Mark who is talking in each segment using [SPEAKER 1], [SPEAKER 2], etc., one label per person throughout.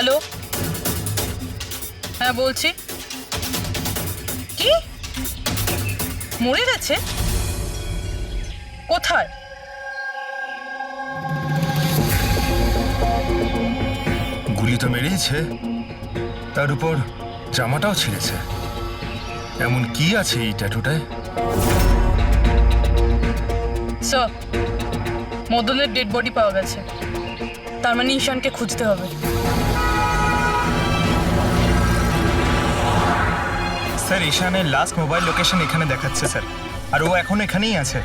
[SPEAKER 1] Hello, হ্যাঁ বলছি। কি মরে গেছে? কোথায়?
[SPEAKER 2] গুলি তো মেরেছে, তার উপর জামাটাও ছিঁড়েছে। এমন কি আছে এই ট্যাটুটায়?
[SPEAKER 1] স্যার, মদনের ডেড বডি পাওয়া গেছে। তার মানে ঈশানকে খুঁজতে হবে।
[SPEAKER 3] স্যার, ঈশানের লাস্ট মোবাইল লোকেশন এখানে দেখাচ্ছে স্যার, আর ও এখন এখানেই আছে।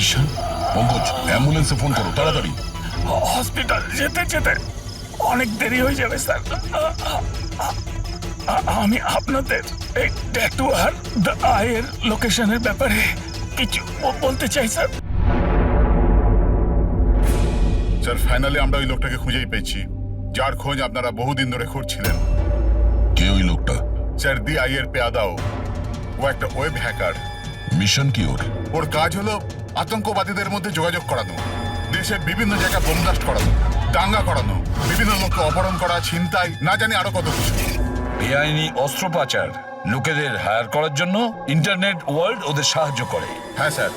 [SPEAKER 4] ঈশান, পঙ্কজ, অ্যাম্বুলেন্সে ফোন করো তাড়াতাড়ি।
[SPEAKER 3] হসপিটাল যেতে যেতে অনেক দেরি হয়ে যাবে স্যার। আমি আপনাদের এই ট্যাটু আর দ্য আইয়ের লোকেশনের ব্যাপারে কিছু বলতে চাই স্যার।
[SPEAKER 5] স্যার, ফাইনালি আমরা ওই লোকটাকে খুঁজেই পেয়েছি, যার খোঁজ আপনারা বহুদিন ধরে খুঁজছিলেন।
[SPEAKER 4] কে ওই লোকটা?
[SPEAKER 5] স্যার, দি আইয়ের পেয়াদাও। ও একটা ওয়েব হ্যাকার।
[SPEAKER 4] মিশন কি ওর?
[SPEAKER 5] ওর কাজ হলো আতঙ্কবাদীদের মধ্যে যোগাযোগ করানো, দেশের বিভিন্ন জায়গায় বোম ব্লাস্ট করানো, দাঙ্গা করানো, বিভিন্ন লোককে অপহরণ করা, ছিনতাই, না জানি আরো কত কিছু।
[SPEAKER 6] বেআইনি অস্ত্র পাচার, লোকেদের হায়ার করার জন্য ইন্টারনেট ওয়ার্ল্ড ওদের সাহায্য করে।
[SPEAKER 5] হ্যাঁ স্যার।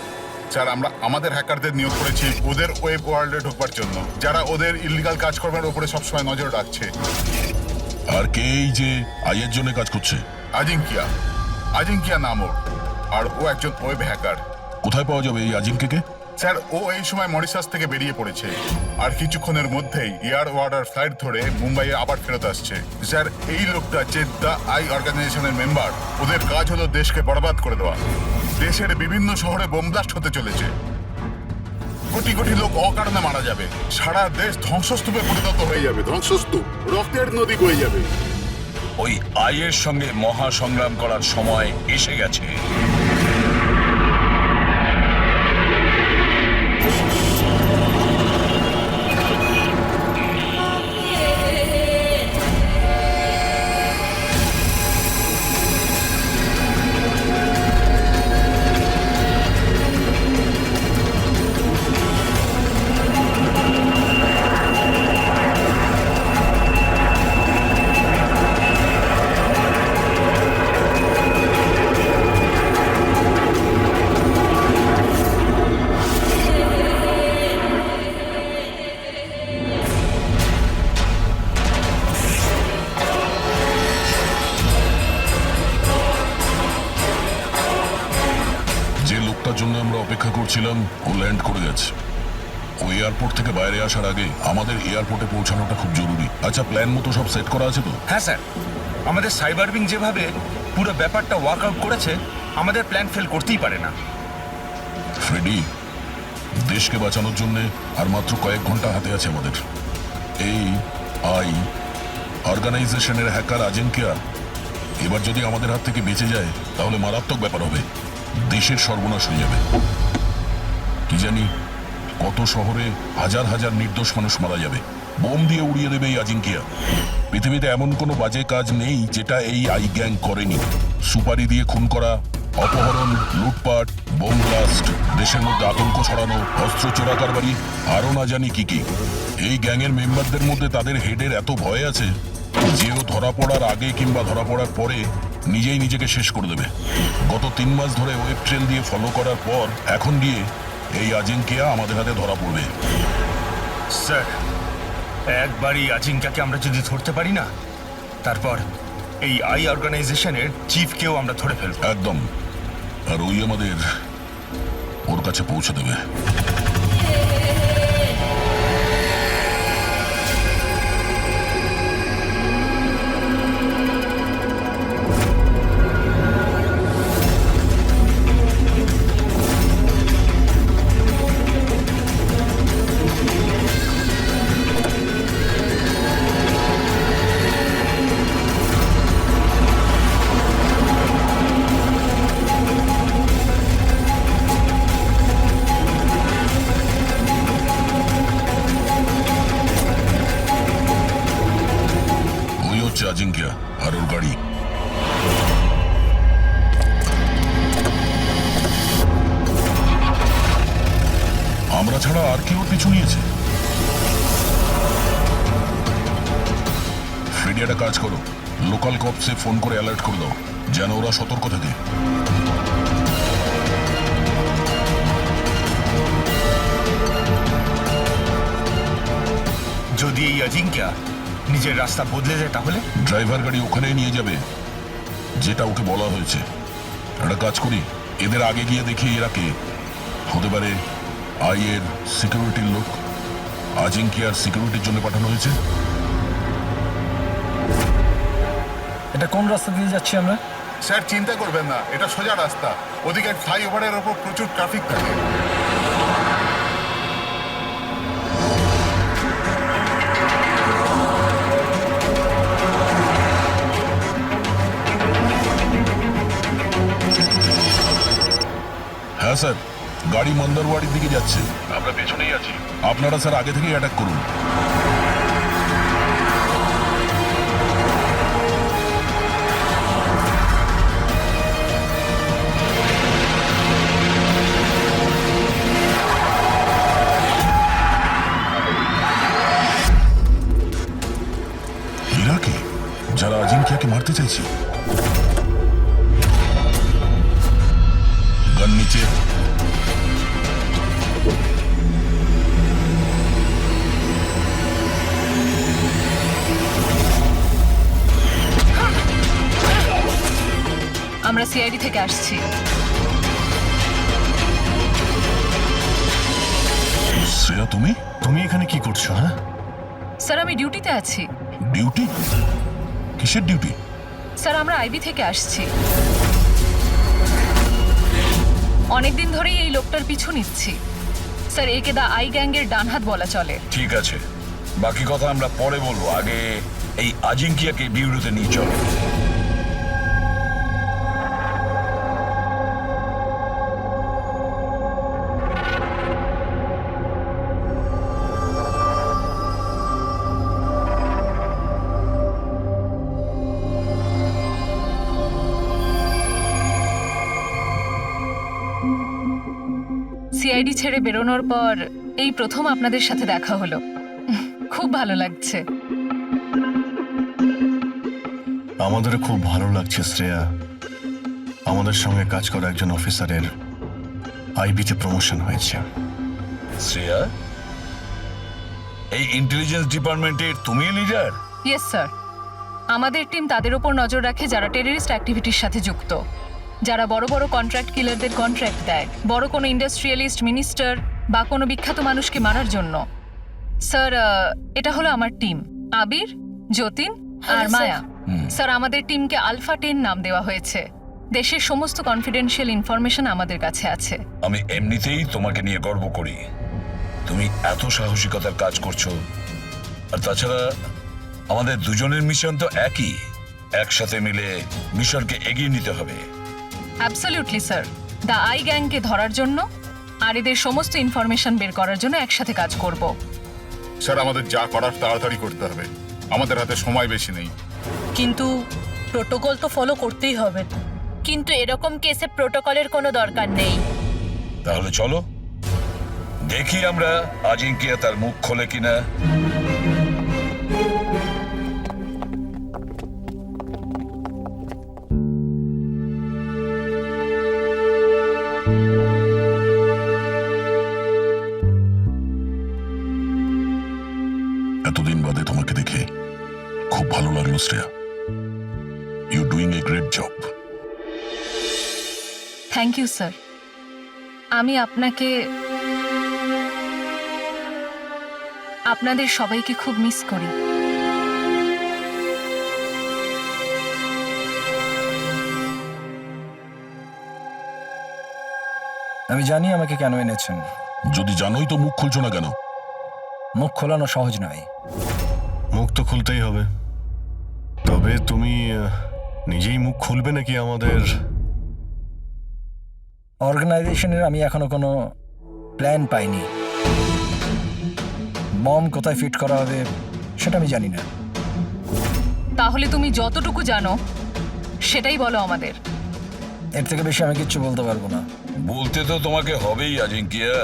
[SPEAKER 5] স্যার, আমরা আমাদের হ্যাকারদের নিয়োগ করেছি ওদের ওয়েব ওয়ার্ল্ডে ঢোকবার জন্য, যারা ওদের ইলিগাল কাজকর্মের উপরে সবসময় নজর রাখছে।
[SPEAKER 4] আর কে এই যে আইয়ের জন্য কাজ করছে?
[SPEAKER 5] আজিঙ্কিয়া। আজিঙ্কিয়া নাম ওর, আর ও একজন ওয়েব হ্যাকার।
[SPEAKER 4] কোথায় পাওয়া যাবে এই আজিঙ্কেকে?
[SPEAKER 5] স্যার, ও এই সময় মরিশাস থেকে বেরিয়ে পড়েছে, আর কিছুক্ষণের মধ্যেই এয়ার ওয়ার্ডার ফ্লাইট ধরে মুম্বাইয়ে আবার ফেরত আসছে। স্যার, এই লোকটা যে দ্য আই অর্গানাইজেশনের মেম্বার, ওদের কাজ হলো দেশকে বরবাদ করে দেওয়া। দেশের বিভিন্ন শহরে বোম ব্লাস্ট হতে চলেছে, কোটি কোটি লোক অকারণে মারা যাবে, সারা দেশ ধ্বংসস্তূপে পরিণত হয়ে যাবে, ধ্বংসস্তূপ, রক্তের নদী বয়ে যাবে।
[SPEAKER 6] ওই আইয়ের সঙ্গে মহা সংগ্রাম করার সময় এসে গেছে।
[SPEAKER 4] যে লোকটার জন্য আমরা অপেক্ষা করছিলাম ও ল্যান্ড করে গেছে। ও এয়ারপোর্ট থেকে বাইরে আসার আগে আমাদের এয়ারপোর্টে পৌঁছানোটা খুব জরুরি। আচ্ছা, প্ল্যান মতো সব সেট করা আছে তো?
[SPEAKER 2] হ্যাঁ স্যার, আমাদের সাইবার উইং যেভাবে পুরো ব্যাপারটা ওয়ার্কআউট করেছে, আমাদের প্ল্যান ফেল করতেই পারে না।
[SPEAKER 4] ফ্রেডি, দেশকে বাঁচানোর জন্য আর মাত্র কয়েক ঘন্টা হাতে আছে আমাদের। এই আই অর্গানাইজেশনের হ্যাকার আজিঙ্কিয়া এবার যদি আমাদের হাত থেকে বেঁচে যায় তাহলে মারাত্মক ব্যাপার হবে, দেশের সর্বনাশ হয়ে যাবে। কি জানি কত শহরে হাজার হাজার নির্দোষ মানুষ মারা যাবে, বোম দিয়ে উড়িয়ে দেবে এই আজিঙ্কিয়া। পৃথিবীতে এমন কোনো বাজে কাজ নেই যেটা এই আই গ্যাং করেনি। সুপারি দিয়ে খুন করা, অপহরণ, লুটপাট, বোম ব্লাস্ট, দেশের মধ্যে আতঙ্ক ছড়ানো, অস্ত্র চোরা কারবারি, আরো না জানি কি কি। এই গ্যাংয়ের মেম্বারদের মধ্যে তাদের হেডের এত ভয় আছে যে ও ধরা পড়ার আগে কিংবা ধরা পড়ার পরে নিজেই নিজেকে শেষ করে দেবে। গত 3 মাস ধরে ওয়েব ট্রেল দিয়ে ফলো করার পর এখন গিয়ে এই আজিঙ্কিয়া আমাদের হাতে ধরা পড়বে।
[SPEAKER 2] স্যার, একবারই আজিঙ্কাকে আমরা যদি ধরতে পারি না, তারপর এই আই অর্গানাইজেশনের চিফকেও আমরা ধরে ফেলব।
[SPEAKER 4] একদম। আর ওই আমাদের ওর কাছে পৌঁছে দেবে। ছাড়া আর কি ওর পিছু নিয়েছে? ফ্রেডি, একটা কাজ করো, লোকাল কপসে ফোন করে অ্যালার্ট করে দাও যেন ওরা সতর্ক থাকে।
[SPEAKER 2] যদি এই অজিঙ্ক্যা নিজের রাস্তা বদলে যায় তাহলে?
[SPEAKER 4] ড্রাইভার গাড়ি ওখানেই নিয়ে যাবে যেটা ওকে বলা হয়েছে। একটা কাজ করি, এদের আগে গিয়ে দেখি এরা কে হতে পারে। আইয়ের সিকিউরিটির লোক, আজিঙ্কিয়ার সিকিউরিটির জন্য পাঠানো হয়েছে।
[SPEAKER 7] এটা কোন রাস্তা দিয়ে যাচ্ছি আমরা?
[SPEAKER 5] স্যার চিন্তা করবেন না, এটা সোজা রাস্তা। ওদিকে ফ্লাইওভারের ওপর প্রচুর ট্রাফিক থাকে।
[SPEAKER 4] হ্যাঁ স্যার, গাড়ি মন্দারওয়াড়ির দিকে যাচ্ছে, আমরা পেছনেই আছি। আপনারা স্যার আগে থেকেই অ্যাটাক করুন। এরা কে যারা আজিঙ্কিয়াকে মারতে চাইছে? গান নিচে।
[SPEAKER 8] আমরা সিআইডি থেকে আসছি।
[SPEAKER 4] শ্রেয়া, তুমি
[SPEAKER 2] তুমি এখানে কি করছো? হ্যাঁ,
[SPEAKER 8] স্যার আমি ডিউটিতে আছি।
[SPEAKER 4] ডিউটি? কিসের ডিউটি?
[SPEAKER 8] স্যার আমরা আইবি থেকে আসছি। অনেকদিন ধরেই এই লোকটার পিছু নিচ্ছি। স্যার একে দা আই গ্যাংয়ের ডান হাত বলা চলে।
[SPEAKER 6] ঠিক আছে, বাকি কথা আমরা পরে বলবো। আগে এই আজিঙ্কিয়াকে বিউরোতে নিয়ে চলো।
[SPEAKER 8] সিআইডি ছেড়ে বেরোনোর পর এই প্রথম আপনাদের সাথে দেখা হলো। খুব ভালো লাগছে।
[SPEAKER 9] আমাদেরও খুব ভালো লাগছে শ্রেয়া। আমাদের সঙ্গে কাজ করা একজন অফিসারের আইবিতে প্রমোশন হয়েছে।
[SPEAKER 6] শ্রেয়া, এই ইন্টেলিজেন্স ডিপার্টমেন্টের তুমি লিডার?
[SPEAKER 8] Yes sir. আমাদের টিম তাদের ওপর নজর রাখে যারা টেররিস্ট অ্যাক্টিভিটির সাথে যুক্ত, যারা বড় বড় কন্ট্রাক্ট কিলারদের কন্ট্রাক্ট দেয়, বড় কোনো ইন্ডাস্ট্রিয়ালিস্ট, মিনিস্টার বা কোনো বিখ্যাত মানুষকে মারার জন্য। স্যার এটা হলো আমার টিম, আবির, যতীন আর মায়া। স্যার আমাদের টিমকে আলফা 10 নাম দেওয়া হয়েছে। দেশের সমস্ত কনফিডেন্সিয়াল ইনফরমেশন আমাদের কাছে আছে।
[SPEAKER 6] আমি এমনিতেই তোমাকে নিয়ে গর্ব করি। তুমি এত সাহসিকতার কাজ করছো। আর তাছাড়া আমাদের দুজনের মিশন তো একই, একসাথে মিলে মিশনকে এগিয়ে নিতে হবে।
[SPEAKER 8] Absolutely sir. দ্য আই গ্যাংকে ধরার জন্য আর এদের সমস্ত ইনফরমেশন বের করার জন্য একসাথে কাজ করব।
[SPEAKER 5] স্যার আমাদের যা করার তাড়াতাড়ি করতে হবে, আমাদের হাতে সময় বেশি নেই।
[SPEAKER 1] কিন্তু প্রোটোকল তো ফলো করতেই হবে।
[SPEAKER 10] কিন্তু এরকম কেসে প্রোটোকলের কোনো দরকার নেই।
[SPEAKER 6] তাহলে চলো দেখি আমরা আজিঙ্কিয়া তার মুখ খোলে কিনা।
[SPEAKER 4] এতদিন বাদে তোমাকে দেখে খুব ভালো লাগলো Shreya. You doing a great job.
[SPEAKER 8] Thank you sir. আমি আপনাদের সবাইকে খুব মিস করি।
[SPEAKER 7] আমি জানি আমাকে কেন এনেছেন।
[SPEAKER 4] যদি জানোই তো মুখ খুলছো না কেন?
[SPEAKER 7] মুখ খোলানো সহজ নয়।
[SPEAKER 9] মুখ তো খুলতেই হবে, তবে তুমি নিজেই মুখ খুলবে নাকি আমাদের?
[SPEAKER 7] অর্গানাইজেশনের আমি এখনো কোনো প্ল্যান পাইনি। বম কোথায় ফিট করা হবে সেটা আমি জানি না।
[SPEAKER 8] তাহলে তুমি যতটুকু জানো সেটাই বলো আমাদের।
[SPEAKER 7] এর থেকে বেশি আমি কিচ্ছু বলতে পারবো না।
[SPEAKER 6] বলতে তো তোমাকে হবেই আজিঙ্কিয়া।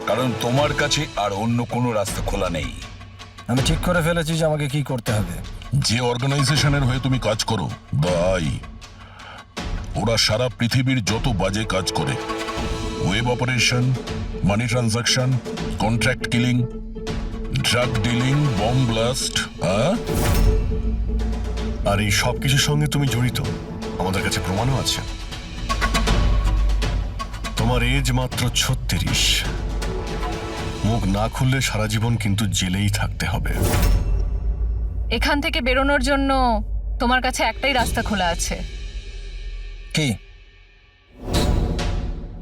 [SPEAKER 6] কারণ তোমার কাছে আর অন্য কোনো রাস্তা খোলা নেই।
[SPEAKER 7] আমি ঠিক করে ফেলেছি যে আমাকে কি করতে হবে।
[SPEAKER 4] যে অর্গানাইজেশনের হয়ে তুমি কাজ করো, দ্য আই, ওরা সারা পৃথিবীর যত বাজে কাজ করে, web operation, money transaction, contract killing, drug dealing, bomb blast,
[SPEAKER 9] আর এই সব কিছুর সঙ্গে তুমি জড়িত, আমাদের কাছে প্রমাণও আছে। তোমার এজ মাত্র 36। মুখ না খুললে সারা জীবন কিন্তু জেলেই থাকতে হবে।
[SPEAKER 8] এখান থেকে বেরোনোর জন্য তোমার কাছে একটাই রাস্তা খোলা আছে।
[SPEAKER 7] কি?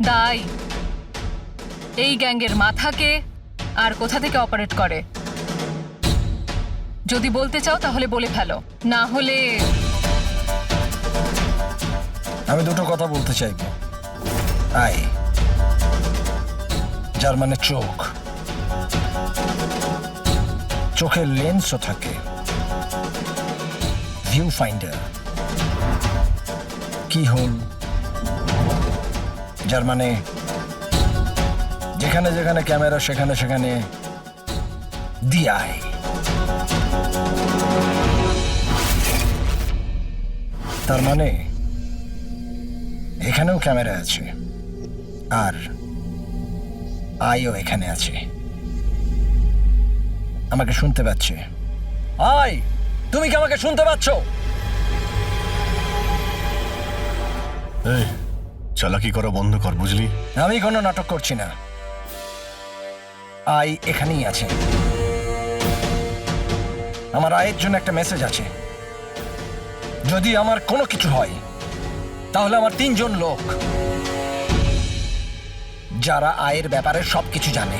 [SPEAKER 8] দাই এই গ্যাংয়ের মাথাকে আর কোথা থেকে অপারেট করে যদি বলতে চাও তাহলে বলে ফেলো, না হলে
[SPEAKER 7] আমি দুটো কথা বলতে চাইব। আই, যার মানে চোখ, চোখের লেন্সও থাকে, ভিউ ফাইন্ডার, কি হোল, যার মানে যেখানে যেখানে ক্যামেরা সেখানে সেখানে দি আই। তার মানে এখানেও ক্যামেরা আছে আর আইও এখানে আছে। আমাকে শুনতে পাচ্ছে? আই, তুমি কি আমাকে শুনতে পাচ্ছ?
[SPEAKER 9] এই চালাকি করা বন্ধ কর, বুঝলি?
[SPEAKER 7] আমি কোনো নাটক করছি না। আই এখানেই আছে। আমার আয়ের জন্য একটা মেসেজ আছে। যদি আমার কোনো কিছু হয় তাহলে আমার 3 জন লোক, যারা আয়ের ব্যাপারে সবকিছু জানে,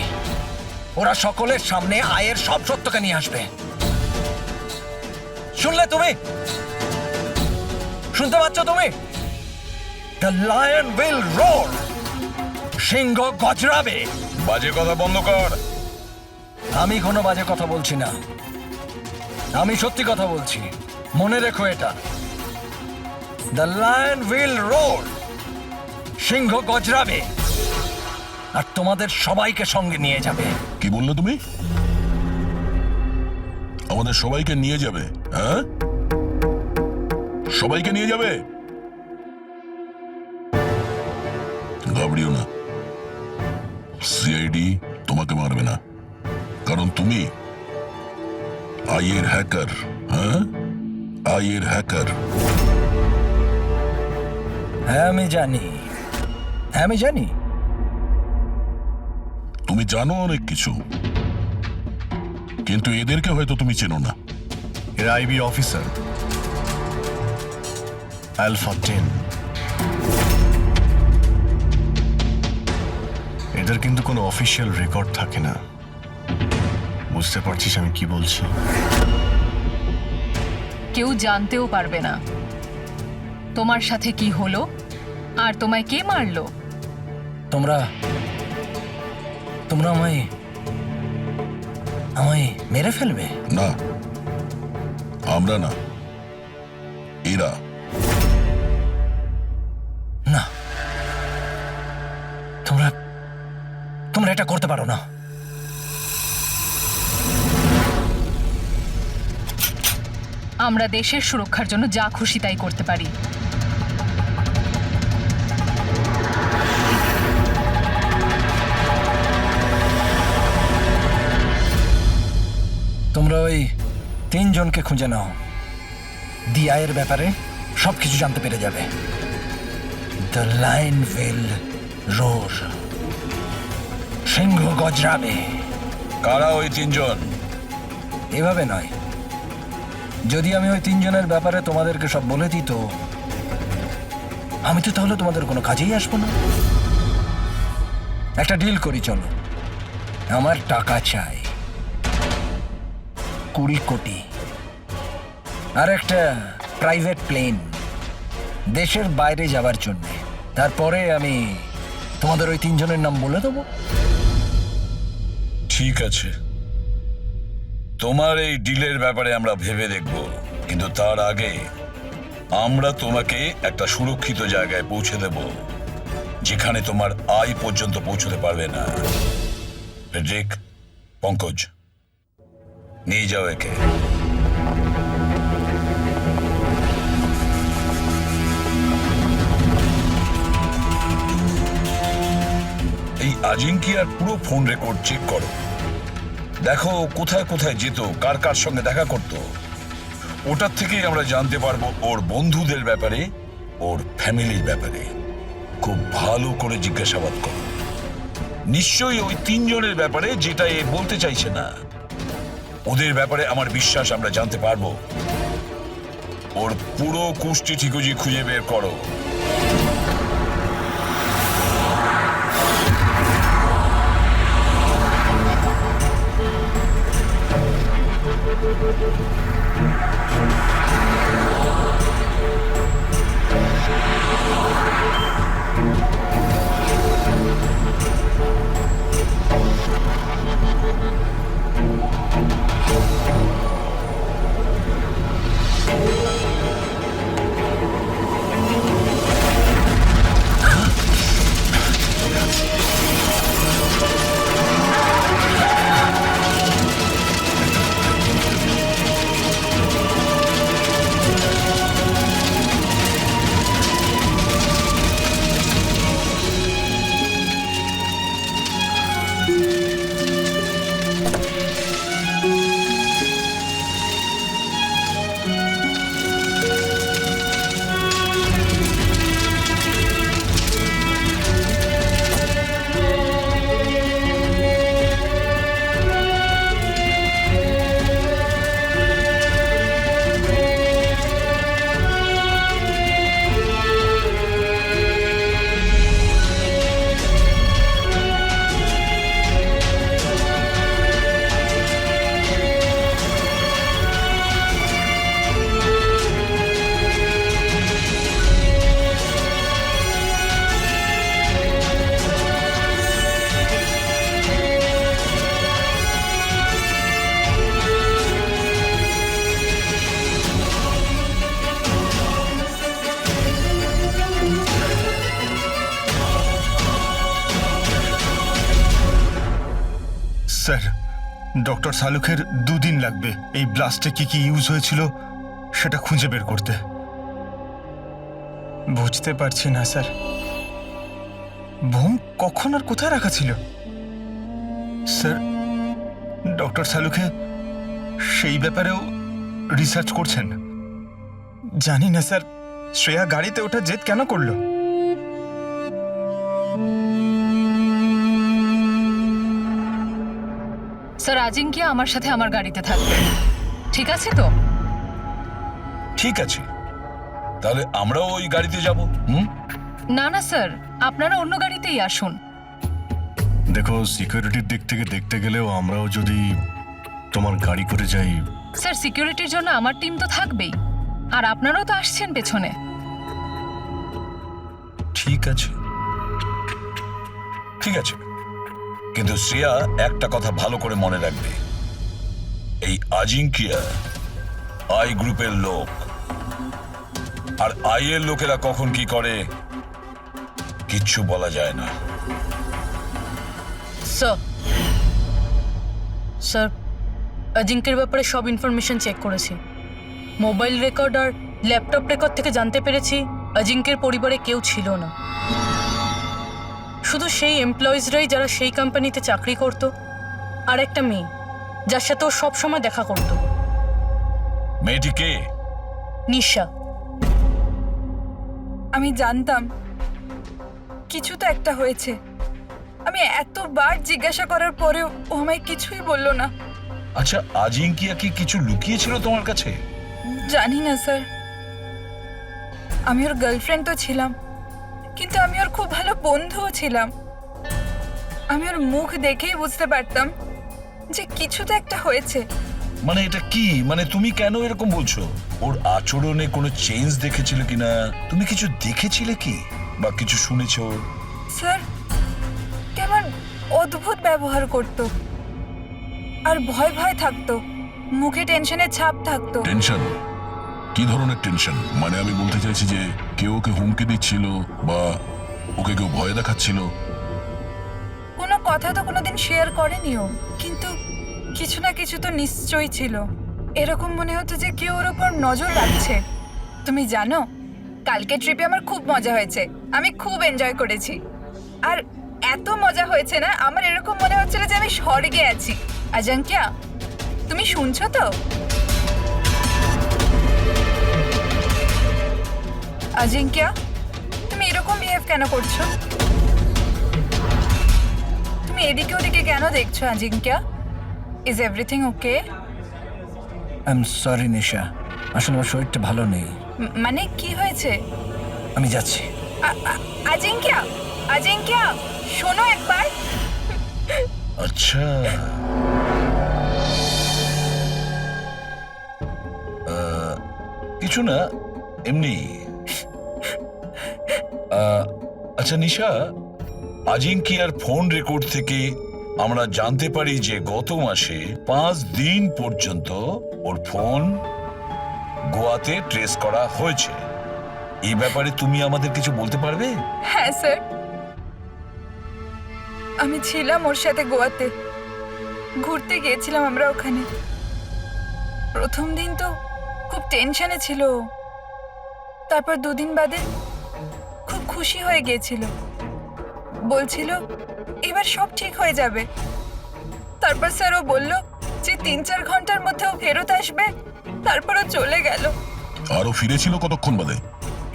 [SPEAKER 7] ওরা সকলের সামনে আয়ের সব সত্যকে নিয়ে আসবে। শুনলে তুমি? শুনতে পাচ্ছ তুমি? The lion will roar. সিংহ গজরাবে।
[SPEAKER 6] বাজে কথা বন্ধ কর।
[SPEAKER 7] আমি কোনো বাজে কথা বলছি না, আমি সত্যি কথা বলছি। মনে রেখো এটা। The lion will roar. সিংহ গজরাবে আর তোমাদের সবাইকে সঙ্গে নিয়ে যাবে।
[SPEAKER 4] কি বললে তুমি? আমাদের সবাইকে নিয়ে যাবে? হ্যাঁ, সবাইকে নিয়ে যাবে? ঘাবড়িও না, সিআইডি তোমাকে মারবে না, কারণ তুমি আইয়ের হ্যাকার। হ্যাঁ, আইয়ের হ্যাকার।
[SPEAKER 7] হ্যাঁ আমি জানি, হ্যাঁ আমি জানি।
[SPEAKER 4] তুমি জানো অনেক কিছু, কিন্তু এদেরকে হয়তো তুমি চেনো না।
[SPEAKER 9] এরা আইবি অফিসার, আলফা 10। এদের কিন্তু কোনো অফিসিয়াল রেকর্ড থাকে না। বুঝতে পারছিস আমি কি বলছি?
[SPEAKER 8] কেউ জানতেও পারবে না তোমার সাথে কি হলো আর তোমায় কে মারলো।
[SPEAKER 7] তোমরা তোমরা আমায় মেরে ফেলবে?
[SPEAKER 4] না, আমরা না, এরা।
[SPEAKER 7] না, তোমরা এটা করতে পারো না।
[SPEAKER 8] আমরা দেশের সুরক্ষার জন্য যা খুশি তাই করতে পারি।
[SPEAKER 7] তোমরা ওই 3 জনকে খুঁজে নাও, দি আয়ের ব্যাপারে সবকিছু জানতে পেরে যাবে। The lion will roar. সিংহ গজরাবে।
[SPEAKER 6] কারা ওই 3 জন?
[SPEAKER 7] এভাবে নয়, যদি আমি ওই 3 জনের ব্যাপারে তোমাদেরকে সব বলে দিই তো আমি তো তাহলে তোমাদের কোনো কাজেই আসবো না। একটা ডিল করি, চলো। আমার টাকা চাই 20 কোটি, আর একটা প্রাইভেট প্লেন দেশের বাইরে যাবার জন্য। তারপরে আমি তোমাদের ওই 3 জনের নাম বলে দেবো।
[SPEAKER 6] ঠিক আছে, তোমার এই ডিলের ব্যাপারে আমরা ভেবে দেখব, কিন্তু তার আগে আমরা তোমাকে একটা সুরক্ষিত জায়গায় পৌঁছে দেব, যেখানে তোমার আয় পর্যন্ত পৌঁছতে পারবে না। ফেডরিক, পঙ্কজ, নিয়ে যাও একে। এই আজিঙ্কিয়ার পুরো ফোন রেকর্ড চেক করো, দেখো কোথায় কোথায় যেত, কার কার সঙ্গে দেখা করতো। ওটার থেকেই আমরা জানতে পারবো ওর বন্ধুদের ব্যাপারে, ওর ফ্যামিলির ব্যাপারে। খুব ভালো করে জিজ্ঞাসাবাদ করো, নিশ্চয়ই ওই 3 জনের ব্যাপারে যেটা এ বলতে চাইছে না। ওদের ব্যাপারে আমার বিশ্বাস আমরা জানতে পারবো। ওর পুরো কুষ্টি ঠিকুজি খুঁজে বের করো।
[SPEAKER 2] স্যার, ডক্টর সালুখের 2 দিন লাগবে এই ব্লাস্টে কি কি ইউজ হয়েছিল সেটা খুঁজে বের করতে।
[SPEAKER 3] বুঝতে পারছি না স্যার, বোম কখন আর কোথায় রাখা ছিল?
[SPEAKER 2] স্যার, ডক্টর সালুখে সেই ব্যাপারেও রিসার্চ করছেন।
[SPEAKER 3] জানি না স্যার, শ্রেয়া গাড়িতে ওঠা জেদ কেন করলো?
[SPEAKER 8] স্যার, আজিঙ্কিয়া আমার সাথে আমার গাড়িতে থাকবে, ঠিক আছে তো?
[SPEAKER 6] ঠিক আছে, তাহলে আমরাও ওই গাড়িতে যাব।
[SPEAKER 8] না না স্যার, আপনারা অন্য গাড়িতেই আসুন।
[SPEAKER 9] দেখো, সিকিউরিটির দিক থেকে দেখতে গেলেও আমরাও যদি তোমার গাড়ি করে যাই।
[SPEAKER 8] স্যার, সিকিউরিটির জন্য আমার টিম তো থাকবেই, আর আপনারাও তো আসছেন পেছনে।
[SPEAKER 6] ঠিক আছে, ঠিক আছে, কিন্তু শ্রেয়া একটা কথা ভালো করে মনে রাখবে, এই আজিঙ্কিয়া আই গ্রুপের লোক, আর আই এর লোকেরা কখন কি করে কিচ্ছু বলা যায় না।
[SPEAKER 1] স্যার, অজিঙ্কের ব্যাপারে সব ইনফরমেশন চেক করেছি। মোবাইল রেকর্ড আর ল্যাপটপ রেকর্ড থেকে জানতে পেরেছি অজিঙ্কের পরিবারে কেউ ছিল না, শুধু সেই এমপ্লয়িজরাই যারা সেই কোম্পানিতে চাকরি করত, আর একটা মেয়ে যার সাথে ও সবসময় দেখা করত।
[SPEAKER 6] মেয়েটি কে?
[SPEAKER 1] নিশা।
[SPEAKER 11] আমি জানতাম কিছু তো একটা হয়েছে। আমি এতবার জিজ্ঞাসা করার পরেও ও আমায় কিছুই বলল না।
[SPEAKER 6] আচ্ছা, আজিঙ্কিয়া কি কিছু লুকিয়েছিল তোমার কাছে?
[SPEAKER 11] জানি না স্যার, আমি ওর গার্লফ্রেন্ড তো ছিলাম, কিন্তু আমি ওর খুব ভালো বন্ধুও ছিলাম। আমি ওর মুখ দেখেই বুঝতে পারতাম যে কিছু তো একটা হয়েছে।
[SPEAKER 6] মানে এটা কি? মানে তুমি কেন এরকম বলছো? ওর আচরণে কোনো চেঞ্জ দেখেছিলে কিনা? তুমি কিছু দেখেছিলে কি, বা কিছু শুনেছো?
[SPEAKER 11] স্যার, কেমন অদ্ভুত ব্যবহার করতো, আর ভয় ভয় থাকতো, মুখে টেনশনের ছাপ থাকতো।
[SPEAKER 4] টেনশন? কি ধরনের টেনশন? মানে আমি বলতে চাইছি যে কেউ ওকে হুমকি দিচ্ছিল বা ওকে কেউ ভয় দেখাচ্ছিল?
[SPEAKER 11] কোনো কথা তো কোনোদিন শেয়ার করেনিও, কিন্তু কিছু না কিছু তো নিশ্চয়ই ছিল। এরকম মনে হতো যে কেউ ওর ওপর নজর রাখছে। তুমি জানো, কালকে ট্রিপে আমার খুব মজা হয়েছে, আমি খুব এনজয় করেছি। আর এত মজা হয়েছে না, আমার এরকম মনে হচ্ছিল যে আমি স্বর্গে আছি। আজাঙ্কিয়া, তুমি শুনছো তো? আজিঙ্কিয়া, তুমি এরকম বিহেভ কেন করছো? তুমি এদিকে ওদিকে কেন দেখছো Ajinkya? Is everything okay?
[SPEAKER 7] I am sorry Nisha, আসলে আমার শরীরটা ভালো নেই।
[SPEAKER 11] মানে কি হয়েছে?
[SPEAKER 7] আমি যাচ্ছি।
[SPEAKER 11] আজিঙ্কিয়া, আজিঙ্কিয়া, শোনো একবার।
[SPEAKER 6] আচ্ছা, কিছু না, এমনি। আচ্ছা নিশা, আজিঙ্কিয়ার ফোন রেকর্ড থেকে আমরা জানতে পারি যে গত মাসে 5 দিন পর্যন্ত ওর ফোন গোয়াতে ট্রেস করা হয়েছে। এই ব্যাপারে তুমি আমাদের কিছু বলতে পারবে?
[SPEAKER 11] হ্যাঁ স্যার, আমি ছিলাম ওর সাথে গোয়াতে, ঘুরতে গিয়েছিলাম আমরা ওখানে। প্রথম দিন তো খুব টেনশনে ছিল, তারপর 2 দিন বাদে খুব খুশি হয়ে গিয়েছিল, বলছিল এবার সব ঠিক হয়ে যাবে। তারপর স্যার ও বলল যে 3-4 ঘন্টার মধ্যে ও ফেরত আসবে, তারপর ও চলে গেল।
[SPEAKER 4] আরো ফিরেছিল কতক্ষণ বাদে?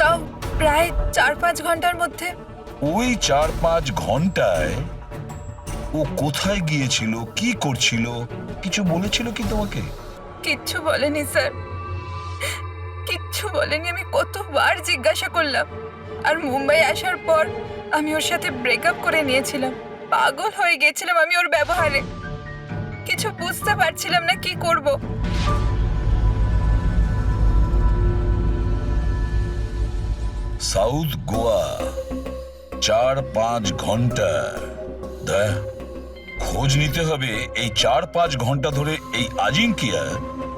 [SPEAKER 11] তাও প্রায় 4-5 ঘন্টার মধ্যে।
[SPEAKER 6] ওই 4-5 ঘন্টায় ও কোথায় গিয়েছিল, কি করছিল, কিছু বলেছিল কি তোমাকে?
[SPEAKER 11] কিচ্ছু বলেনি স্যার, কিচ্ছু বলেনি। আমি কতবার জিজ্ঞাসা করলাম। আর মুম্বাই আসার পর আমি ওর সাথে ব্রেকআপ করে নিয়েছিলাম। পাগল হয়ে গেছিলাম আমি ওর ব্যবহারে, কিছু বুঝতে পারছিলাম না কি করব।
[SPEAKER 6] সাউথ গোয়া 4-5 ঘন্টা। খোঁজ নিতে হবে এই 4-5 ঘন্টা ধরে এই আজিঙ্কিয়া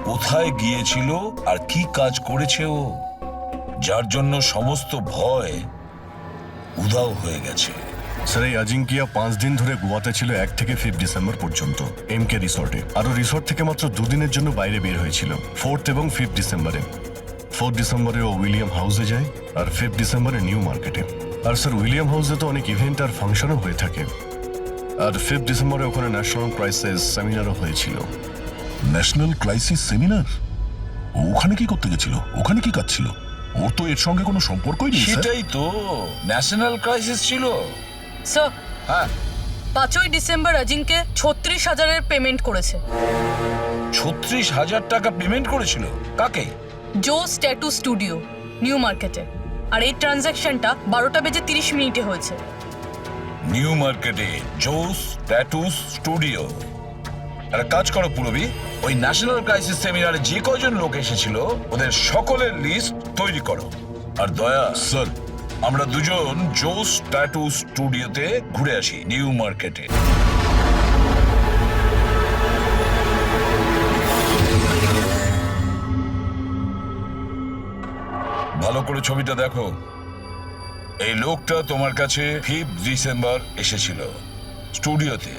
[SPEAKER 6] কোথায় গিয়েছিল আর কি কাজ করেছে ও, যার জন্য সমস্ত ভয় উধাও হয়ে গেছে।
[SPEAKER 9] স্যার, এই আজিঙ্কিয়া 5 দিন ধরে গোয়াতে ছিল, 1 থেকে 5 ডিসেম্বর পর্যন্ত এমকে রিসর্টে। আরও রিসর্ট থেকে মাত্র 2 দিনের জন্য বাইরে বের হয়েছিল, 4 এবং 5 ডিসেম্বরে। 4 ডিসেম্বরে ও উইলিয়াম হাউসে যায়, আর 5 ডিসেম্বরে নিউ মার্কেটে। আর স্যার, উইলিয়াম হাউসে তো অনেক ইভেন্ট আর ফাংশনও হয়ে থাকে। আর 5 ডিসেম্বরে ওখানে ন্যাশনাল ক্রাইসিস সেমিনারও হয়েছিল।
[SPEAKER 4] National crisis seminar? ওখানে কি করতে গেছিল? ওখানে কি কাজ ছিল? ওর তো এর সঙ্গে কোনো সম্পর্কই নেই।
[SPEAKER 6] সেটাই তো, ন্যাশনাল ক্রাইসিস ছিল।
[SPEAKER 1] স্যার,
[SPEAKER 6] হ্যাঁ,
[SPEAKER 1] 5ই ডিসেম্বর আজিঙ্কে 36,000-এর পেমেন্ট করেছে।
[SPEAKER 6] 36,000 টাকা পেমেন্ট করেছিল? কাকে?
[SPEAKER 1] জোস ট্যাটু স্টুডিও, নিউ মার্কেটে। আর এই ট্রানজ্যাকশনটা 12:30 হয়েছে।
[SPEAKER 6] নিউ মার্কেটে জোস ট্যাটু স্টুডিও। একটা কাজ করো পুরবি, ওই ন্যাশনাল ক্রাইসিস সেমিনারে যে কয়জন লোক এসেছিল ওদের সকলের লিস্ট তৈরি করো। আর দয়া
[SPEAKER 4] স্যার,
[SPEAKER 6] আমরা দুজন জোস ট্যাটু স্টুডিওতে ঘুরে আসি নিউ মার্কেটে। ভালো করে ছবিটা দেখো। এই লোকটা তোমার কাছে 5 ডিসেম্বর এসেছিল স্টুডিওতে,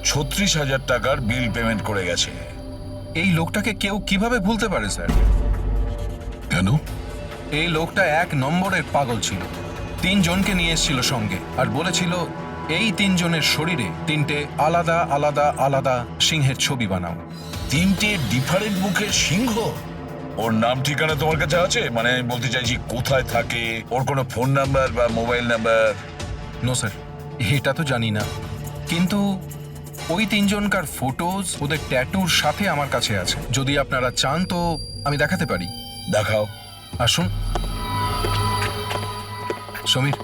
[SPEAKER 6] 36,000 টাকার বিল পেমেন্ট করে গেছে।
[SPEAKER 12] এই লোকটাকে কেউ কিভাবে ভুলতে পারে স্যার?
[SPEAKER 4] কেন?
[SPEAKER 12] এই লোকটা 1 নম্বরের পাগল ছিল। 3 জনকে নিয়ে এসেছিল সঙ্গে, আর বলেছিল এই 3 জনের শরীরে 3টে আলাদা আলাদা আলাদা সিংহের ছবি বানাও।
[SPEAKER 6] 3টে ডিফারেন্ট মুখের সিংহ? ওর নাম ঠিকানা তোমার কাছে আছে? মানে বলতে চাইছি কোথায় থাকে, ওর কোনো ফোন নাম্বার বা মোবাইল নাম্বার?
[SPEAKER 12] নো স্যার, এটা তো জানি না, কিন্তু ওই 3 জনকার ফটোজ ওদের ট্যাটুর সাথে আমার কাছে আছে। যদি আপনারা চান তো আমি দেখাতে পারি।
[SPEAKER 6] দেখাও।
[SPEAKER 12] আসুন সমীর।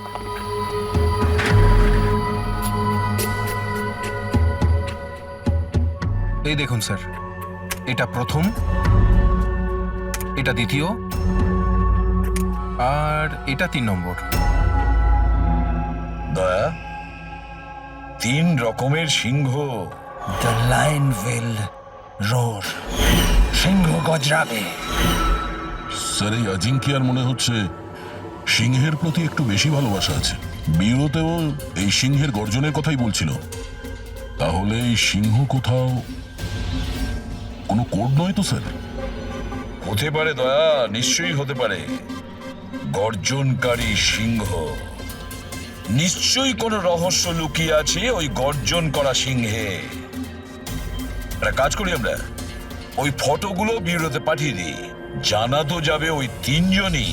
[SPEAKER 12] এই দেখুন স্যার, এটা প্রথম, এটা দ্বিতীয়, আর এটা 3 নম্বর।
[SPEAKER 6] দয়া, 3 রকমের সিংহ।
[SPEAKER 7] দ্য লায়ন উইল রোর, সিংহ গজরাবে।
[SPEAKER 4] স্যার, এই আজিঙ্কিয়ার মনে হচ্ছে সিংহের প্রতি একটু বেশি ভালোবাসা আছে। বিরোতেও এই সিংহের গর্জনের কথাই বলছিল। তাহলে এই সিংহ কোথাও কোনো কোড নয় তো স্যার?
[SPEAKER 6] হতে পারে দয়া, নিশ্চয়ই হতে পারে। গর্জনকারী সিংহ, নিশ্চয়ই কোনো রহস্য লুকিয়ে আছে ওই গর্জন করা সিংহে। একটা কাজ করি আমরা, ওই ফটোগুলো বিউরোতে পাঠিয়ে দিই। জানা তো যাবে ওই তিনজনই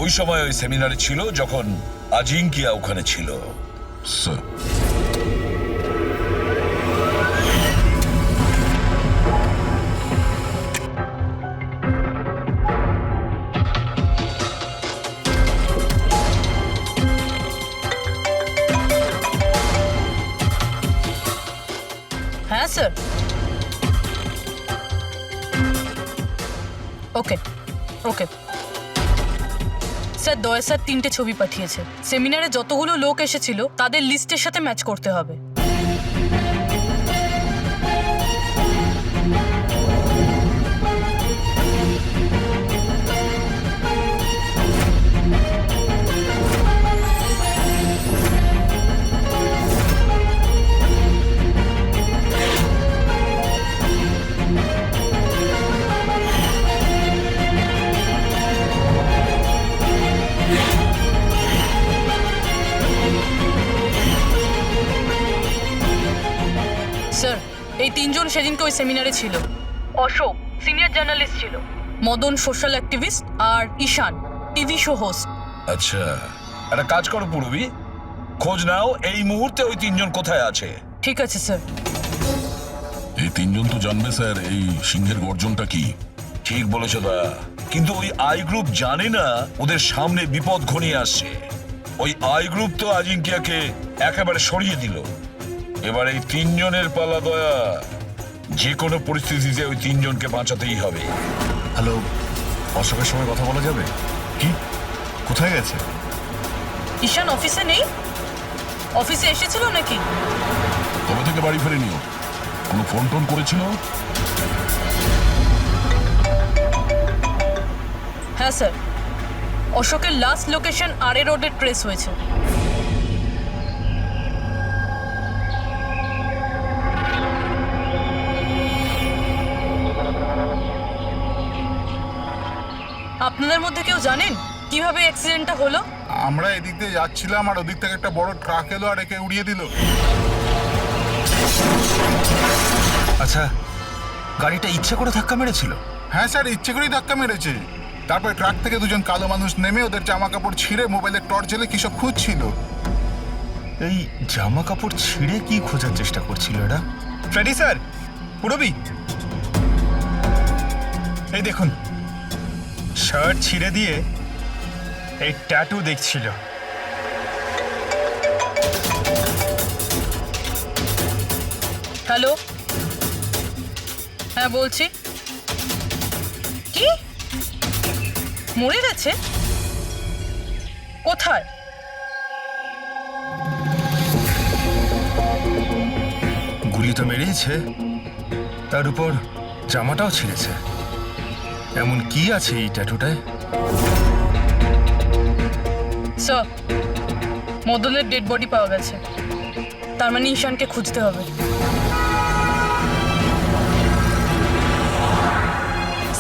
[SPEAKER 6] ওই সময় ওই সেমিনারে ছিল যখন আজিঙ্কিয়া ওখানে ছিল।
[SPEAKER 4] স্যার,
[SPEAKER 1] হ্যাঁ স্যার। ওকে ওকে স্যার, দয়া স্যার 3টে ছবি পাঠিয়েছে। সেমিনারে যতগুলো লোক এসেছিল তাদের লিস্টের সাথে ম্যাচ করতে হবে। স্যার, এই 3 জন সেদিনকে ওই সেমিনারে ছিল। অশোক সিনিয়র জার্নালিস্ট ছিল, মদন সোশ্যাল অ্যাক্টিভিস্ট, আর ঈশান টিভি শো হোস্ট।
[SPEAKER 6] আচ্ছা, একটা কাজ করো পূরবী, খোঁজ নাও এই মুহূর্তে ওই তিনজন কোথায় আছে।
[SPEAKER 1] ঠিক আছে স্যার।
[SPEAKER 4] এই তিনজন তো জানবে স্যার এই সিংহের গর্জনটা কি।
[SPEAKER 6] ঠিক বলেছ দয়া, কিন্তু ওই আই গ্রুপ জানে না ওদের সামনে বিপদ ঘনিয়ে আসছে। ওই আই গ্রুপ তো আজিঙ্কিয়াকে একেবারে সরিয়ে দিল। এবার এই তিনজনের পালা দয়া। যে কোনো পরিস্থিতিতে ওই তিনজনকে বাঁচাতেই হবে।
[SPEAKER 9] হ্যালো, অশোকের সঙ্গে কথা বলা যাবে কি? কোথায় গেছে?
[SPEAKER 1] ঈশান অফিসে নেই? অফিসে এসেছিল নাকি?
[SPEAKER 4] কবে থেকে বাড়ি ফেরেনিও? কোনো ফোন টোন করেছিল?
[SPEAKER 1] হ্যাঁ স্যার, অশোকের লাস্ট লোকেশন আরে রোডে ট্রেস হয়েছে। আপনাদের মধ্যে কেউ জানেন কিভাবে অ্যাক্সিডেন্টটা হলো?
[SPEAKER 5] আমরা এদিক দিয়ে যাচ্ছিলাম আর ওদিক থেকে একটা বড় ট্রাক এলো আর একে উড়িয়ে দিল।
[SPEAKER 2] আচ্ছা, গাড়িটা ইচ্ছে করে ধাক্কা মেরেছিল?
[SPEAKER 5] হ্যাঁ স্যার, ইচ্ছে করেই ধাক্কা মেরেছে। তারপর ট্রাক থেকে দুজন কালো মানুষ নেমে ওদের জামা কাপড় ছিঁড়ে মোবাইলের টর্চ জ্বেলে কি সব খুঁজছিল।
[SPEAKER 2] এই জামা কাপড় ছিঁড়ে কি খোঁজার চেষ্টা করছিল এরা? ফ্রেডি স্যার, পুরবি, এই দেখুন, শার্ট ছিঁড়ে দিয়ে এই ট্যাটু দেখছিল।
[SPEAKER 1] হ্যালো, হ্যাঁ বলছি। কি মরে গেছে? কোথায়?
[SPEAKER 2] গুলি তো মেরেইছে, তার উপর জামাটাও ছিঁড়েছে। এমন কি আছে এই ট্যাটুটায়?
[SPEAKER 1] স্যার, মদনের ডেড বডি পাওয়া গেছে। তার মানে ঈশানকে খুঁজতে হবে।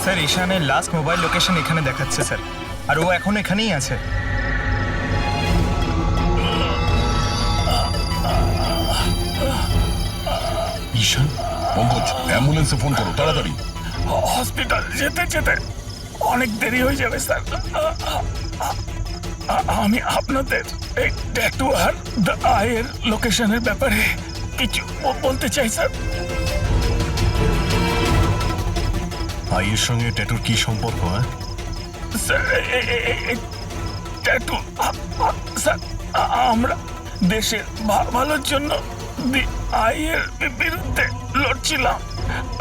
[SPEAKER 2] স্যার, ঈশানের লাস্ট মোবাইল লোকেশন এখানে দেখাচ্ছে স্যার, আর ও এখন এখানেই আছে।
[SPEAKER 4] ঈশান, পঙ্কজ, অ্যাম্বুলেন্সে ফোন করো তাড়াতাড়ি।
[SPEAKER 3] হসপিটাল যেতে যেতে অনেক দেরি হয়ে যাবে স্যার। আমি আপনাদের এই ট্যাটু আর দ্য আইয়ের লোকেশনের ব্যাপারে কিছু বলতে চাই স্যার।
[SPEAKER 9] আইয়ের সঙ্গে ট্যাটুর কি সম্পর্ক? হ্যাঁ
[SPEAKER 3] স্যার, ট্যাটু স্যার, আমরা দেশের ভালোর জন্য আইয়ের বিরুদ্ধে লড়ছিলাম।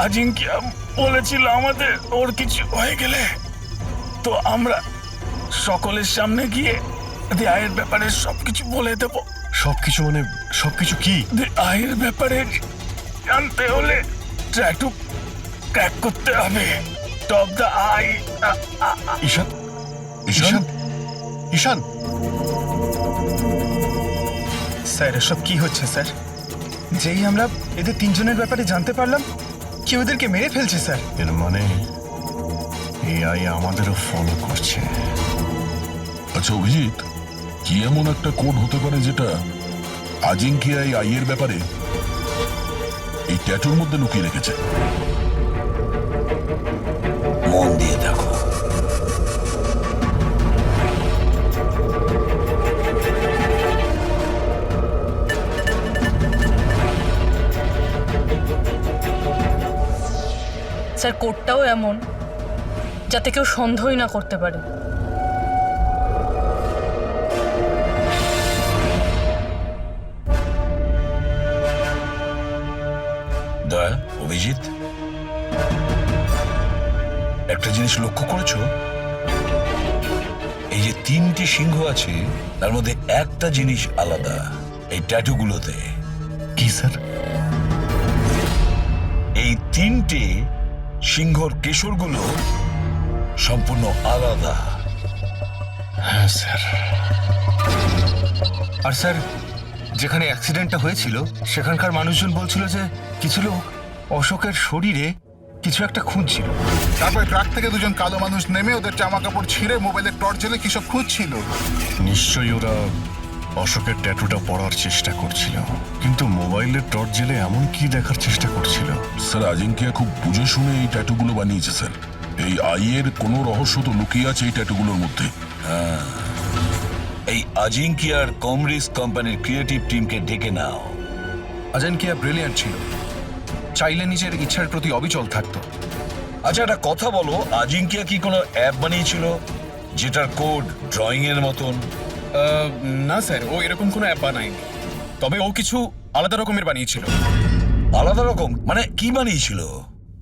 [SPEAKER 3] আজিঙ্কিয়া বলেছিল আমাদের ওর কিছু হয়ে গেলে তো আমরা সকলের সামনে গিয়ে আয়ের ব্যাপারে সবকিছু বলে দেব।
[SPEAKER 9] সবকিছু মানে সবকিছু কি?
[SPEAKER 3] আয়ের ব্যাপারে জানতে হলে ট্যাটু ক্র্যাক করতে হবে। Top the eye.
[SPEAKER 9] Ishaan, Ishaan, Ishaan.
[SPEAKER 3] Sir এসব কি হচ্ছে স্যার? যেই আমরা এদের তিনজনের ব্যাপারে জানতে পারলাম, কেউ ওদেরকে মেরে ফেলছে স্যার।
[SPEAKER 9] এর মানে এআই আমাদেরও ফলো করছে।
[SPEAKER 4] আচ্ছা অভিজিৎ, কি এমন একটা কোড হতে পারে যেটা আজিঙ্কিয়া এই আইয়ের ব্যাপারে এই ট্যাটুর মধ্যে লুকিয়ে রেখেছে?
[SPEAKER 6] মন দিয়ে দেখো।
[SPEAKER 1] স্যার কোডটাও এমন যাতে কেউ সন্দেহই না করতে পারে।
[SPEAKER 6] দয়া, অভিজিৎ, একটা জিনিস লক্ষ্য করেছো? এই যে তিনটি সিংহ আছে, তার মধ্যে একটা জিনিস আলাদা, এই ট্যাটুগুলোতে।
[SPEAKER 9] কি স্যার?
[SPEAKER 6] এই তিনটে সিংহর কেশরগুলো সম্পূর্ণ আলাদা।
[SPEAKER 9] হ্যাঁ স্যার।
[SPEAKER 2] আর স্যার, যেখানে অ্যাক্সিডেন্টটা হয়েছিল সেখানকার মানুষজন বলছিল যে কিছু লোক অশোকের শরীরে কিছু একটা খুঁজছিল।
[SPEAKER 5] তারপর ট্রাক থেকে দুজন কালো মানুষ নেমে ওদের জামা কাপড় ছিঁড়ে মোবাইলের টর্চ জ্বেলে কি সব খুঁজছিল।
[SPEAKER 9] নিশ্চয়ই ওরা অশোকের ট্যাটুটা পড়ার চেষ্টা করছিল, কিন্তু মোবাইলের টর্চ জেলে এমন কি দেখার চেষ্টা করছিল?
[SPEAKER 4] স্যার আজিঙ্কিয়া খুব বুঝে শুনে এই ট্যাটুগুলো বানিয়েছে স্যার। এই আইয়ের কোনো রহস্য তো লুকিয়ে আছে এই ট্যাটুগুলোর মধ্যে।
[SPEAKER 6] এই আজিঙ্কিয়ার কমরিস কোম্পানির ক্রিয়েটিভ টিমকে ডেকে নাও।
[SPEAKER 12] আজিঙ্কিয়া ব্রিলিয়ান্ট ছিল, চাইলে নিজের ইচ্ছার প্রতি অবিচল থাকতো।
[SPEAKER 6] আচ্ছা, একটা কথা বলো, আজিঙ্কিয়া কি কোনো অ্যাপ বানিয়েছিল যেটার কোড ড্রয়িং এর মতন?
[SPEAKER 3] না স্যার, ও এরকম কোনো অ্যাপ বানায়নি, তবে ও কিছু আলাদা রকমের বানিয়েছিল।
[SPEAKER 6] আলাদা রকম মানে কি বানিয়েছিল?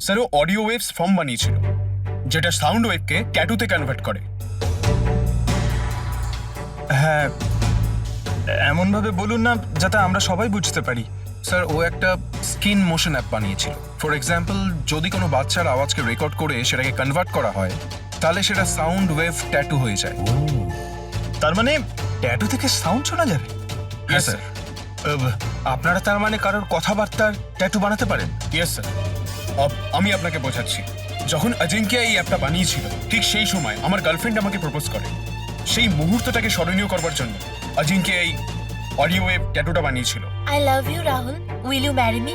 [SPEAKER 3] স্যার, ও অডিও ওয়েভস ফর্ম বানিয়েছিল, যেটা সাউন্ড ওয়েভকে ট্যাটুতে কনভার্ট করে। হ্যাঁ, এমনভাবে বলুন না যাতে আমরা সবাই বুঝতে পারি।
[SPEAKER 12] স্যার, ও একটা স্কিন মোশন অ্যাপ বানিয়েছিল। ফর এক্সাম্পল, যদি কোনো বাচ্চার আওয়াজকে রেকর্ড করে সেটাকে কনভার্ট করা হয়, তাহলে সেটা সাউন্ড ওয়েভ ট্যাটু হয়ে যায়।
[SPEAKER 3] তার মানে ট্যাটু থেকে সাউন্ড শোনা যাবে?
[SPEAKER 12] Yes sir.
[SPEAKER 3] আপনারা তার মানে কারোর কথাবার্তার ট্যাটু বানাতে পারেন? Yes sir. আমি আপনাকে বোঝাচ্ছি। যখন আজিঙ্কিয়া এই অ্যাপটা বানিয়েছিল, ঠিক সেই সময় আমার গার্লফ্রেন্ড আমাকে প্রপোজ করে। সেই মুহূর্তটাকে স্মরণীয় করবার জন্য আজিঙ্কিয়া এই অডিও ওয়েভ ট্যাটুটা বানিয়েছিল।
[SPEAKER 10] I love you, Rahul. Will you marry me?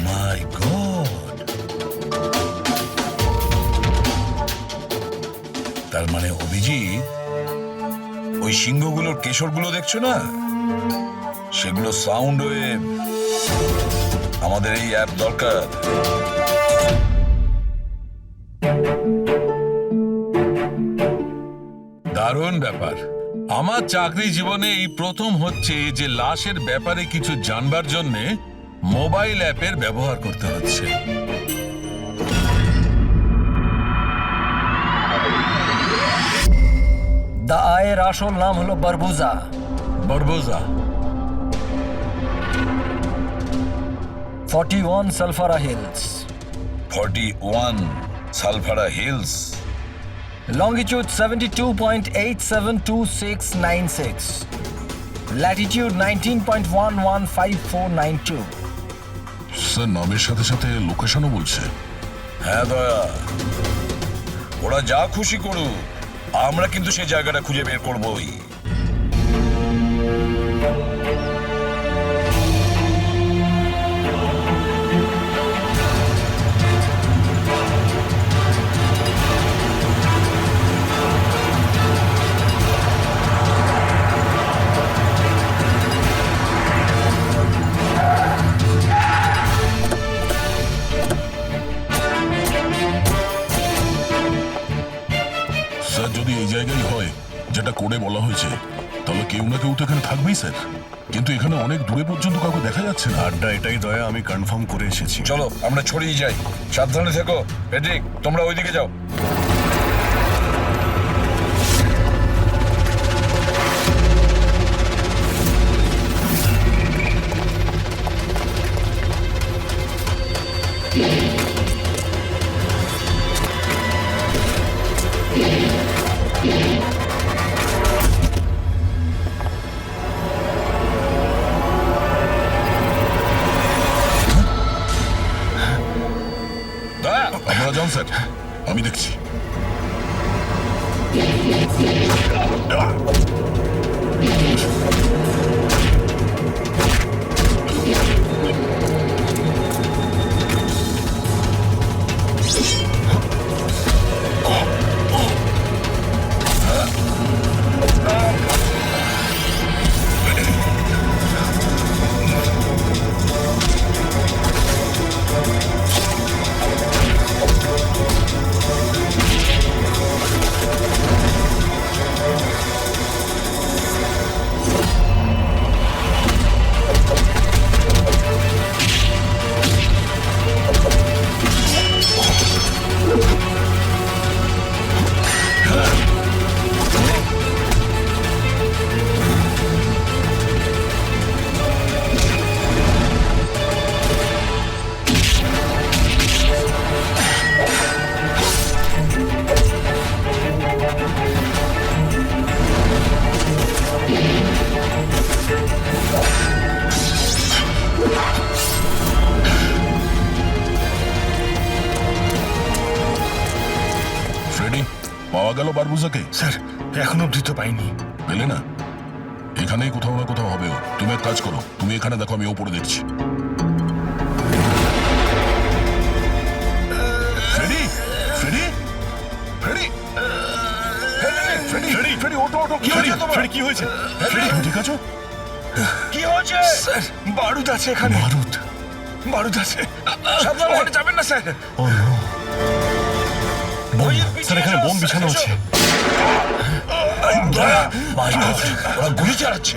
[SPEAKER 6] My god! তার মানে অভিজিৎ, ওই সিংহগুলোর কেশরগুলো দেখছো না, সেগুলো সাউন্ড ওয়েভ। আমাদের এই অ্যাপ দরকার।
[SPEAKER 13] দারুণ ব্যাপার। আমার চাকরি জীবনে এই প্রথম হচ্ছে যে লাশের ব্যাপারে কিছু জানবার জন্য মোবাইল অ্যাপের ব্যবহার করতে হচ্ছে।
[SPEAKER 7] দ্য আয়ের আসল নাম হলো বারবুজা।
[SPEAKER 13] বরবোজা।
[SPEAKER 7] 41 সালফারা হিলস।
[SPEAKER 6] 41 সালফারা হিলস।
[SPEAKER 7] Longitude 72.872696. Latitude 19.115492.
[SPEAKER 4] স্যার নামের সাথে সাথে লোকেশনও বলছে।
[SPEAKER 6] হ্যাঁ দয়া, ওরা যা খুশি করুক, আমরা কিন্তু সেই জায়গাটা খুঁজে বের করবই।
[SPEAKER 4] স্যার যদি এই জায়গায় হয় যেটা কোডে বলা হয়েছে, তাহলে কেউ না কেউ তো এখানে থাকবেই স্যার। কিন্তু এখানে অনেক দূরে পর্যন্ত কাউকে দেখা যাচ্ছে না।
[SPEAKER 9] আড্ডা এটাই দয়া, আমি কনফার্ম করে এসেছি।
[SPEAKER 6] চলো আমরা ছড়িয়ে যাই। সাবধানে থেকো। পেড্রিক, তোমরা ওইদিকে যাও।
[SPEAKER 4] আপনারা যান স্যার, আমি দেখছি। ফ্রেডি, পাওয়া গেল বারবুজাকে?
[SPEAKER 2] স্যার এখনো অবধি তো পাইনি।
[SPEAKER 4] পেলে না? এখানেই কোথাও না কোথাও হবে ও। তুমি এক কাজ করো, তুমি এখানে দেখো, আমি ওপরে দেখছি। Freddie, Freddie, Freddie, Freddie, Freddie, Freddie, ওঠো, ওঠো।
[SPEAKER 2] কি হয়েছে তোমার?
[SPEAKER 4] ফ্রেডি, কি হয়েছে? ফ্রেডি, তুমি ঠিক আছো?
[SPEAKER 2] কি হয়েছে? স্যার বারুদ আছে এখানে।
[SPEAKER 9] বারুদ?
[SPEAKER 2] বারুদ আছে, সাবধানে, ওখানে যাবেন না স্যার।
[SPEAKER 9] ও নো, স্যার এখানে বোম বিছানো আছে।
[SPEAKER 6] ওরা গুলি চালাচ্ছে।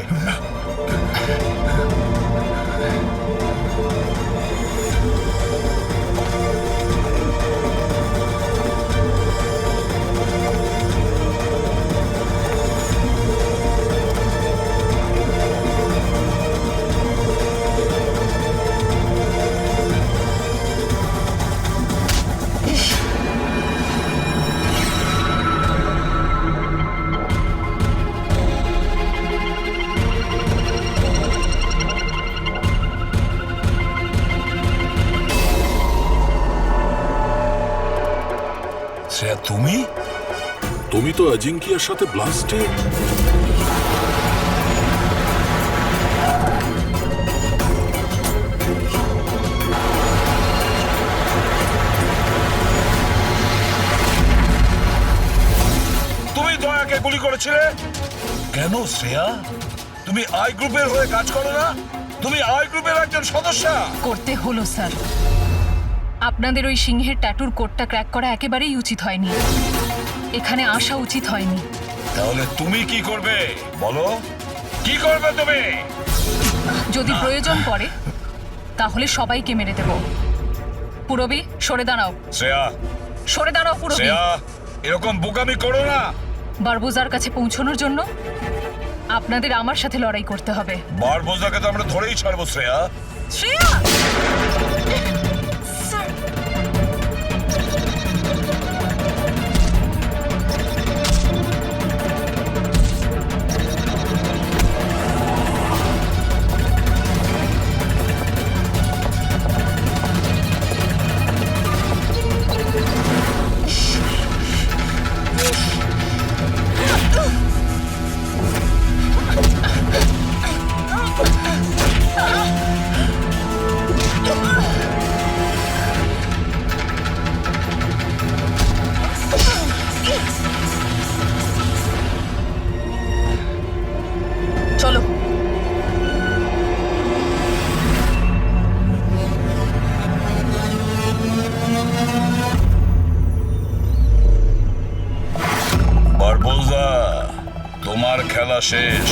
[SPEAKER 6] শ্রেয়া, তুমি
[SPEAKER 4] তুমি তো অজিঙ্কিয়ার সাথে ব্লাস্টে।
[SPEAKER 6] তুমি দয়াকে গুলি করেছিলে কেন শ্রেয়া? তুমি আই গ্রুপের হয়ে কাজ করো না? তুমি আই গ্রুপের একজন সদস্য।
[SPEAKER 8] করতে হলো স্যার। আপনাদের ওই সিংহের ট্যাটুর কোডটা ক্র্যাক করা একেবারেই উচিত হয়নি। এখানে আসা উচিত হয়নি।
[SPEAKER 6] তাহলে তুমি কি করবে বলো? কি করবে তুমি?
[SPEAKER 8] যদি প্রয়োজন পড়ে তাহলে সবাইকে মেরে দেব। পুরবী, সরে দাঁড়াও।
[SPEAKER 6] শ্রেয়া,
[SPEAKER 8] সরে দাঁড়াও পুরবী।
[SPEAKER 6] শ্রেয়া, এরকম বোকামি করো না।
[SPEAKER 8] বারবুজার কাছে পৌঁছানোর জন্য আপনাদের আমার সাথে লড়াই করতে হবে।
[SPEAKER 6] বারবোজাকে তো আমরা ধরেই ছাড়বো শ্রেয়া।
[SPEAKER 8] শ্রেয়া!
[SPEAKER 1] চলো।
[SPEAKER 6] বারবোজা, তোমার খেলা শেষ।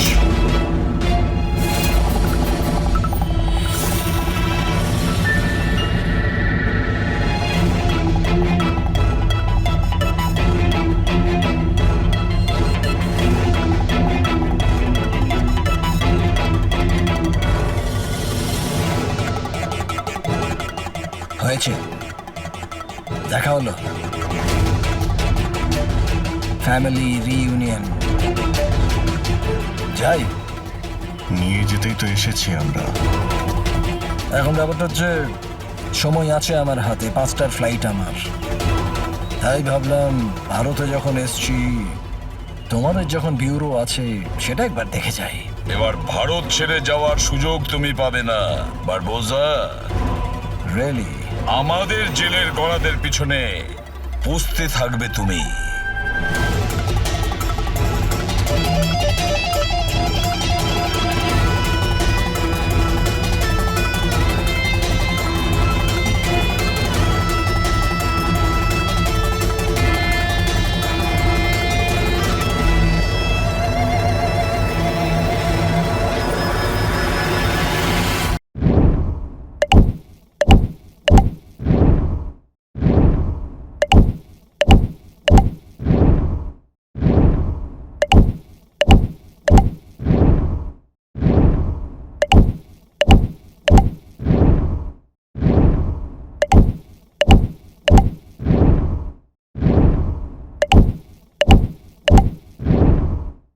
[SPEAKER 7] হয়েছে, দেখা হলো, ফ্যামিলি রিইউনিয়ন। যাই,
[SPEAKER 9] নিয়ে যেতেই তো এসেছি আমরা।
[SPEAKER 7] এখন ব্যাপারটা হচ্ছে সময় আছে আমার হাতে, 5টার ফ্লাইট আমার। তাই ভাবলাম ভারতে যখন এসছি, তোমাদের যখন ব্যুরো আছে সেটা একবার দেখে যাই।
[SPEAKER 6] এবার ভারত ছেড়ে যাওয়ার সুযোগ তুমি পাবে না বারবোজা।
[SPEAKER 7] রিয়েলি?
[SPEAKER 6] আমাদের জেলের গড়াদের পিছনে পুষতে থাকবে তুমি।